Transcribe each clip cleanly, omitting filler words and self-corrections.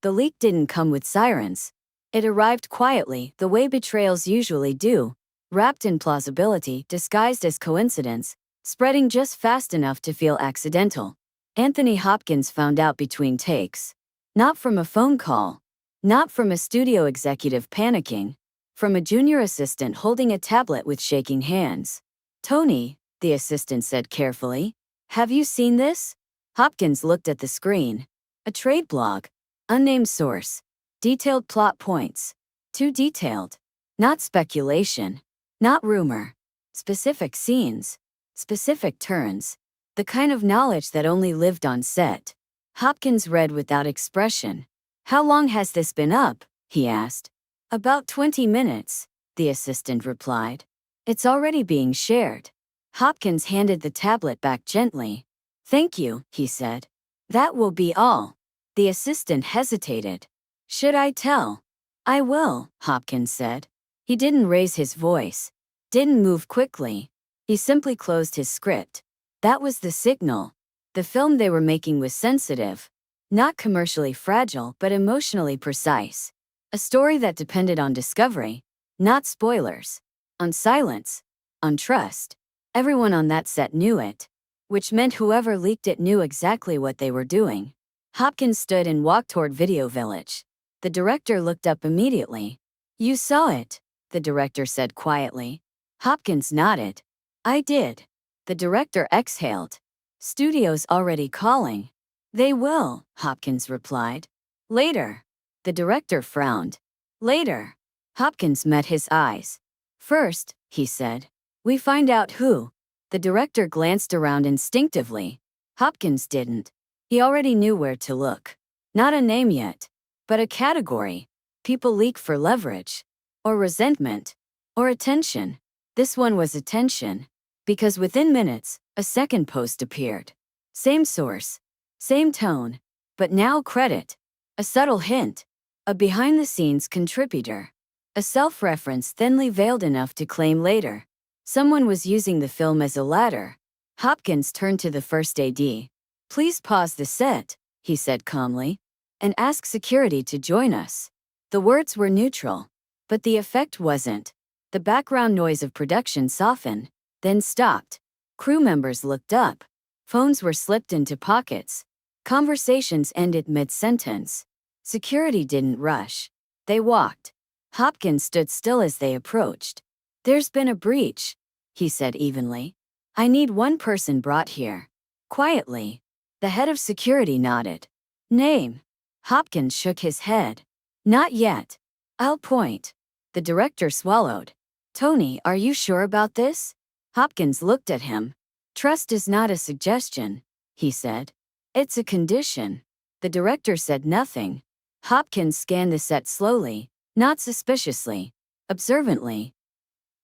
The leak didn't come with sirens. It arrived quietly, the way betrayals usually do, wrapped in plausibility, disguised as coincidence, spreading just fast enough to feel accidental. Anthony Hopkins found out between takes. Not from a phone call. Not from a studio executive panicking. From a junior assistant holding a tablet with shaking hands. "Tony," the assistant said carefully, "have you seen this?" Hopkins looked at the screen. A trade blog. Unnamed source. Detailed plot points. Too detailed. Not speculation. Not rumor. Specific scenes. Specific turns. The kind of knowledge that only lived on set. Hopkins read without expression. "How long has this been up?" he asked. "About 20 minutes, the assistant replied. "It's already being shared." Hopkins handed the tablet back gently. "Thank you," he said. "That will be all." The assistant hesitated. "Should I tell?" "I will," Hopkins said. He didn't raise his voice. Didn't move quickly. He simply closed his script. That was the signal. The film they were making was sensitive. Not commercially fragile, but emotionally precise. A story that depended on discovery, not spoilers. On silence. On trust. Everyone on that set knew it. Which meant whoever leaked it knew exactly what they were doing. Hopkins stood and walked toward Video Village. The director looked up immediately. "You saw it," the director said quietly. Hopkins nodded. "I did." The director exhaled. "Studio's already calling." "They will," Hopkins replied. "Later." The director frowned. "Later." Hopkins met his eyes. "First," he said, "we find out who." The director glanced around instinctively. Hopkins didn't. He already knew where to look. Not a name yet, but a category. People leak for leverage. Or resentment. Or attention. This one was attention. Because within minutes, a second post appeared. Same source. Same tone. But now credit. A subtle hint. A behind-the-scenes contributor. A self-reference thinly veiled enough to claim later. Someone was using the film as a ladder. Hopkins turned to the first AD. "Please pause the set," he said calmly, "and ask security to join us." The words were neutral. But the effect wasn't. The background noise of production softened, then stopped. Crew members looked up. Phones were slipped into pockets. Conversations ended mid-sentence. Security didn't rush. They walked. Hopkins stood still as they approached. "There's been a breach," he said evenly. "I need one person brought here." Quietly. The head of security nodded. "Name?" Hopkins shook his head. "Not yet. I'll point." The director swallowed. "Tony, are you sure about this?" Hopkins looked at him. "Trust is not a suggestion," he said. "It's a condition." The director said nothing. Hopkins scanned the set slowly, not suspiciously, observantly.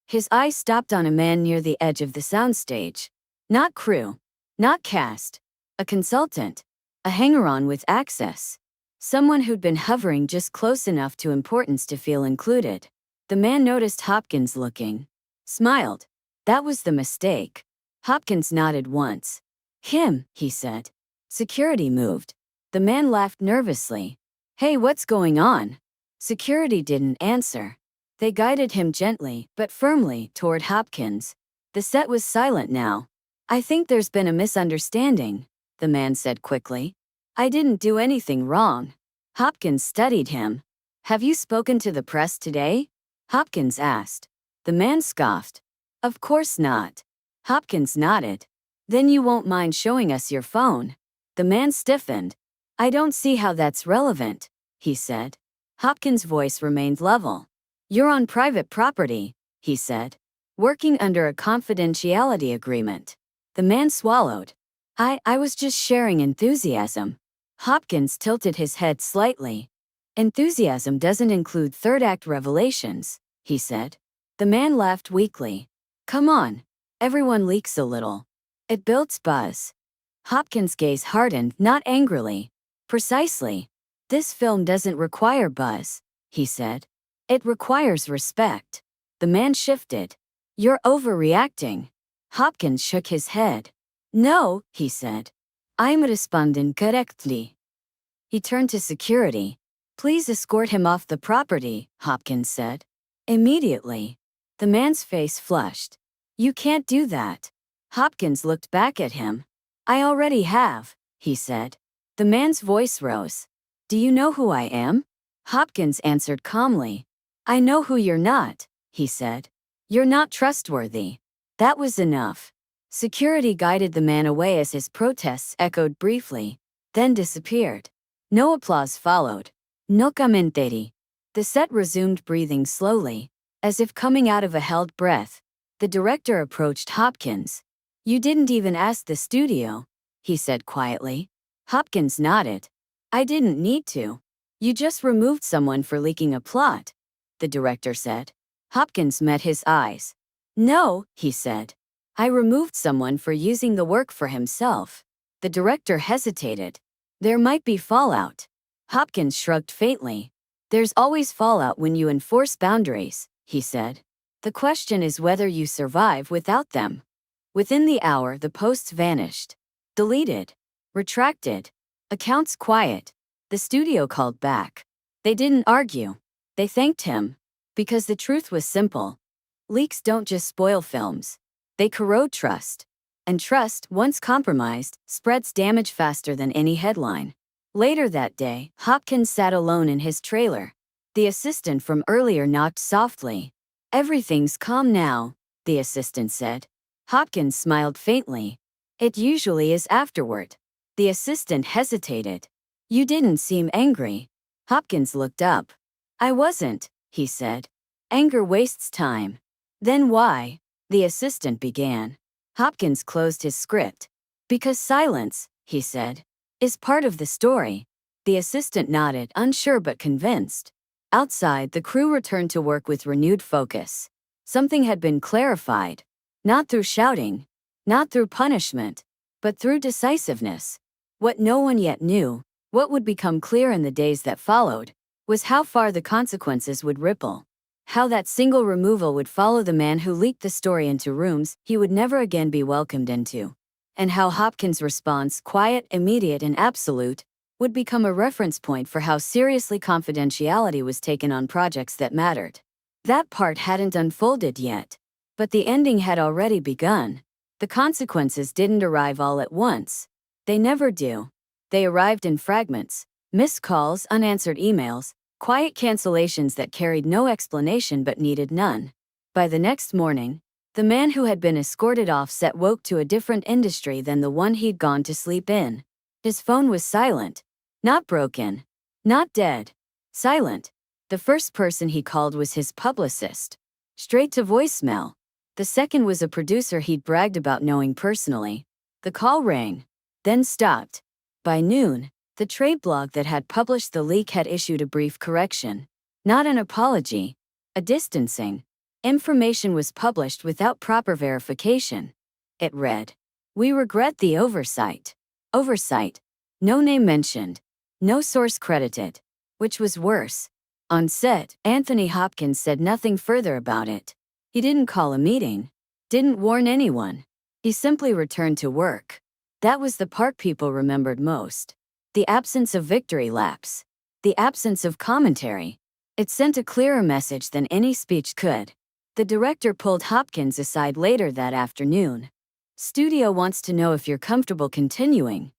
His eyes stopped on a man near the edge of the soundstage. Not crew. Not cast. A consultant. A hanger-on with access. Someone who'd been hovering just close enough to importance to feel included. The man noticed Hopkins looking. Smiled. That was the mistake. Hopkins nodded once. "Him," he said. Security moved. The man laughed nervously. "Hey, what's going on?" Security didn't answer. They guided him gently, but firmly, toward Hopkins. The set was silent now. "I think there's been a misunderstanding," the man said quickly. "I didn't do anything wrong." Hopkins studied him. "Have you spoken to the press today?" Hopkins asked. The man scoffed. "Of course not." Hopkins nodded. "Then you won't mind showing us your phone." The man stiffened. "I don't see how that's relevant," he said. Hopkins' voice remained level. "You're on private property," he said. "Working under a confidentiality agreement." The man swallowed. I was just sharing enthusiasm." Hopkins tilted his head slightly. "Enthusiasm doesn't include third-act revelations," he said. The man laughed weakly. "Come on. Everyone leaks a little. It builds buzz." Hopkins' gaze hardened, not angrily. "Precisely. This film doesn't require buzz," he said. "It requires respect." The man shifted. "You're overreacting." Hopkins shook his head. "No," he said. "I'm responding correctly." He turned to security. Please escort him off the property, Hopkins said. Immediately. The man's face flushed. You can't do that. Hopkins looked back at him. I already have, he said. The man's voice rose. Do you know who I am? Hopkins answered calmly. I know who you're not, he said. You're not trustworthy. That was enough. Security guided the man away as his protests echoed briefly, then disappeared. No applause followed. No commentary. The set resumed breathing slowly, as if coming out of a held breath. The director approached Hopkins. You didn't even ask the studio, he said quietly. Hopkins nodded. I didn't need to. You just removed someone for leaking a plot, the director said. Hopkins met his eyes. No, he said. I removed someone for using the work for himself. The director hesitated. There might be fallout. Hopkins shrugged faintly. There's always fallout when you enforce boundaries, he said. The question is whether you survive without them. Within the hour, the posts vanished. Deleted. Retracted. Accounts quiet. The studio called back. They didn't argue. They thanked him. Because the truth was simple. Leaks don't just spoil films. They corrode trust. And trust, once compromised, spreads damage faster than any headline. Later that day, Hopkins sat alone in his trailer. The assistant from earlier knocked softly. Everything's calm now, the assistant said. Hopkins smiled faintly. It usually is afterward. The assistant hesitated. You didn't seem angry. Hopkins looked up. I wasn't, he said. Anger wastes time. Then why? The assistant began. Hopkins closed his script. Because silence, he said, is part of the story. The assistant nodded, unsure but convinced. Outside, the crew returned to work with renewed focus. Something had been clarified. Not through shouting, not through punishment, but through decisiveness. What no one yet knew, what would become clear in the days that followed, was how far the consequences would ripple. How that single removal would follow the man who leaked the story into rooms he would never again be welcomed into. And how Hopkins' response, quiet, immediate, and absolute, would become a reference point for how seriously confidentiality was taken on projects that mattered. That part hadn't unfolded yet. But the ending had already begun. The consequences didn't arrive all at once. They never do. They arrived in fragments. Missed calls, unanswered emails, quiet cancellations that carried no explanation but needed none. By the next morning, the man who had been escorted off set woke to a different industry than the one he'd gone to sleep in. His phone was silent. Not broken. Not dead. Silent. The first person he called was his publicist. Straight to voicemail. The second was a producer he'd bragged about knowing personally. The call rang, then stopped. By noon, the trade blog that had published the leak had issued a brief correction. Not an apology, a distancing. Information was published without proper verification. It read, "We regret the oversight." Oversight. No name mentioned. No source credited. Which was worse. On set, Anthony Hopkins said nothing further about it. He didn't call a meeting. Didn't warn anyone. He simply returned to work. That was the part people remembered most. The absence of victory laps. The absence of commentary. It sent a clearer message than any speech could. The director pulled Hopkins aside later that afternoon. Studio wants to know if you're comfortable continuing,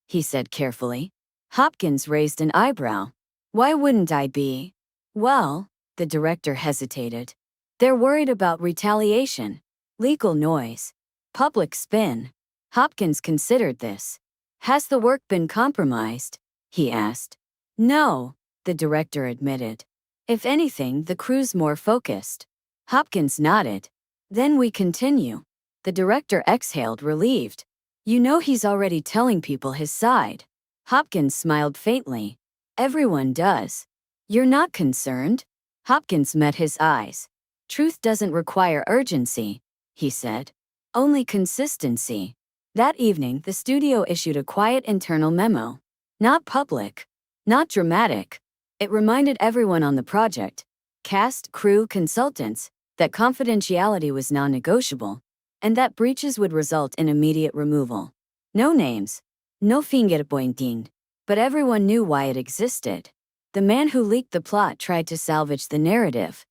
he said carefully. Hopkins raised an eyebrow. Why wouldn't I be? Well, the director hesitated. They're worried about retaliation, legal noise, public spin. Hopkins considered this. Has the work been compromised? He asked. No, the director admitted. If anything, the crew's more focused. Hopkins nodded. Then we continue. The director exhaled, relieved. You know he's already telling people his side. Hopkins smiled faintly. Everyone does. You're not concerned? Hopkins met his eyes. Truth doesn't require urgency, he said. Only consistency. That evening, the studio issued a quiet internal memo. Not public. Not dramatic. It reminded everyone on the project, cast, crew, consultants, that confidentiality was non-negotiable, and that breaches would result in immediate removal. No names. No finger pointing. But everyone knew why it existed. The man who leaked the plot tried to salvage the narrative.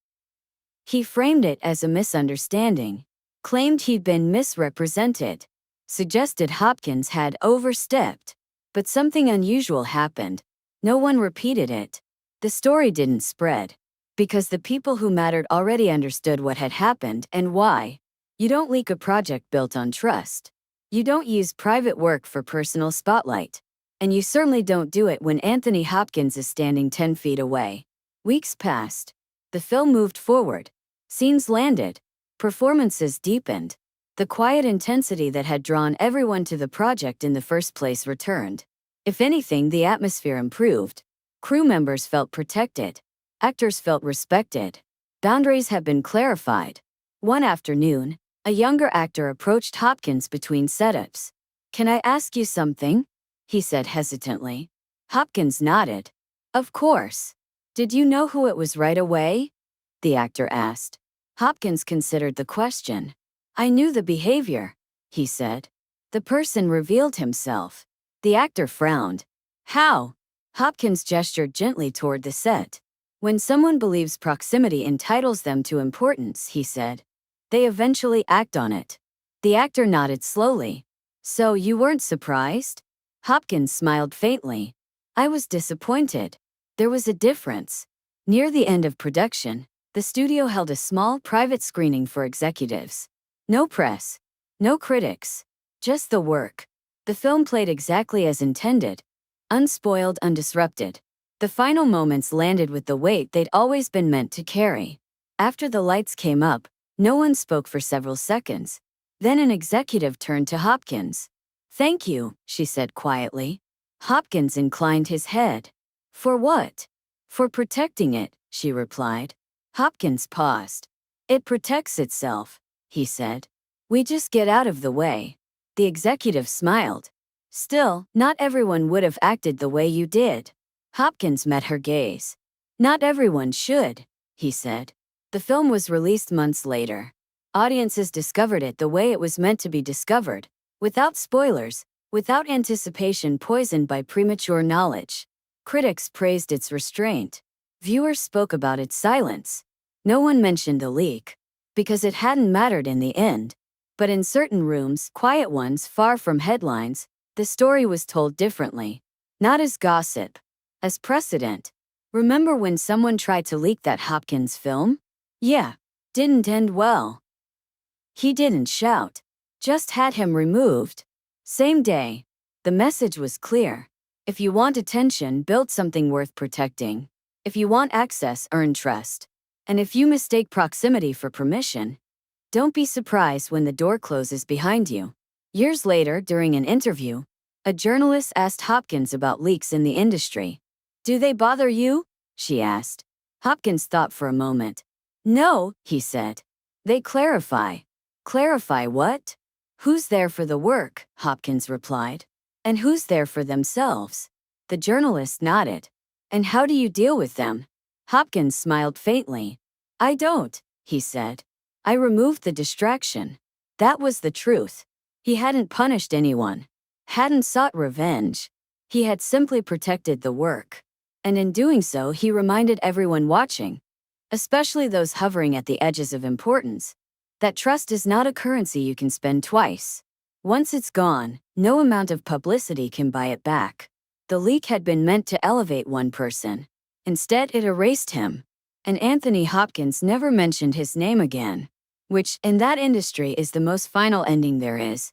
He framed it as a misunderstanding, claimed he'd been misrepresented, suggested Hopkins had overstepped. But something unusual happened. No one repeated it. The story didn't spread, because the people who mattered already understood what had happened and why. You don't leak a project built on trust. You don't use private work for personal spotlight. And you certainly don't do it when Anthony Hopkins is standing 10 feet away. Weeks passed. The film moved forward. Scenes landed. Performances deepened. The quiet intensity that had drawn everyone to the project in the first place returned. If anything, the atmosphere improved. Crew members felt protected. Actors felt respected. Boundaries had been clarified. One afternoon, a younger actor approached Hopkins between setups. "Can I ask you something?" he said hesitantly. Hopkins nodded. "Of course. Did you know who it was right away?" the actor asked. Hopkins considered the question. "I knew the behavior," he said. "The person revealed himself." The actor frowned. "How?" Hopkins gestured gently toward the set. "When someone believes proximity entitles them to importance," he said, "they eventually act on it." The actor nodded slowly. "So you weren't surprised?" Hopkins smiled faintly. "I was disappointed. There was a difference. Near the end of production, the studio held a small private screening for executives. No press. No critics. Just the work. The film played exactly as intended. Unspoiled, undisrupted. The final moments landed with the weight they'd always been meant to carry. After the lights came up, no one spoke for several seconds. Then an executive turned to Hopkins. "Thank you," she said quietly. Hopkins inclined his head. "For what?" "For protecting it," she replied. Hopkins paused. "It protects itself," he said. "We just get out of the way." The executive smiled. "Still, not everyone would have acted the way you did." Hopkins met her gaze. "Not everyone should," he said. The film was released months later. Audiences discovered it the way it was meant to be discovered, without spoilers, without anticipation poisoned by premature knowledge. Critics praised its restraint. Viewers spoke about its silence. No one mentioned the leak, because it hadn't mattered in the end. But in certain rooms, quiet ones far from headlines, the story was told differently. Not as gossip, as precedent. Remember when someone tried to leak that Hopkins film? Yeah, didn't end well. He didn't shout, just had him removed. Same day. The message was clear. If you want attention, build something worth protecting. If you want access, earn trust. And if you mistake proximity for permission, don't be surprised when the door closes behind you. Years later, during an interview, a journalist asked Hopkins about leaks in the industry. "Do they bother you?" she asked. Hopkins thought for a moment. "No," he said. "They clarify." "Clarify what?" "Who's there for the work?" Hopkins replied. "And who's there for themselves?" The journalist nodded. "And how do you deal with them?" Hopkins smiled faintly. "I don't," he said. "I removed the distraction." That was the truth. He hadn't punished anyone, hadn't sought revenge. He had simply protected the work. And in doing so, he reminded everyone watching, especially those hovering at the edges of importance, that trust is not a currency you can spend twice. Once it's gone, no amount of publicity can buy it back. The leak had been meant to elevate one person. Instead, it erased him. And Anthony Hopkins never mentioned his name again. Which, in that industry, is the most final ending there is.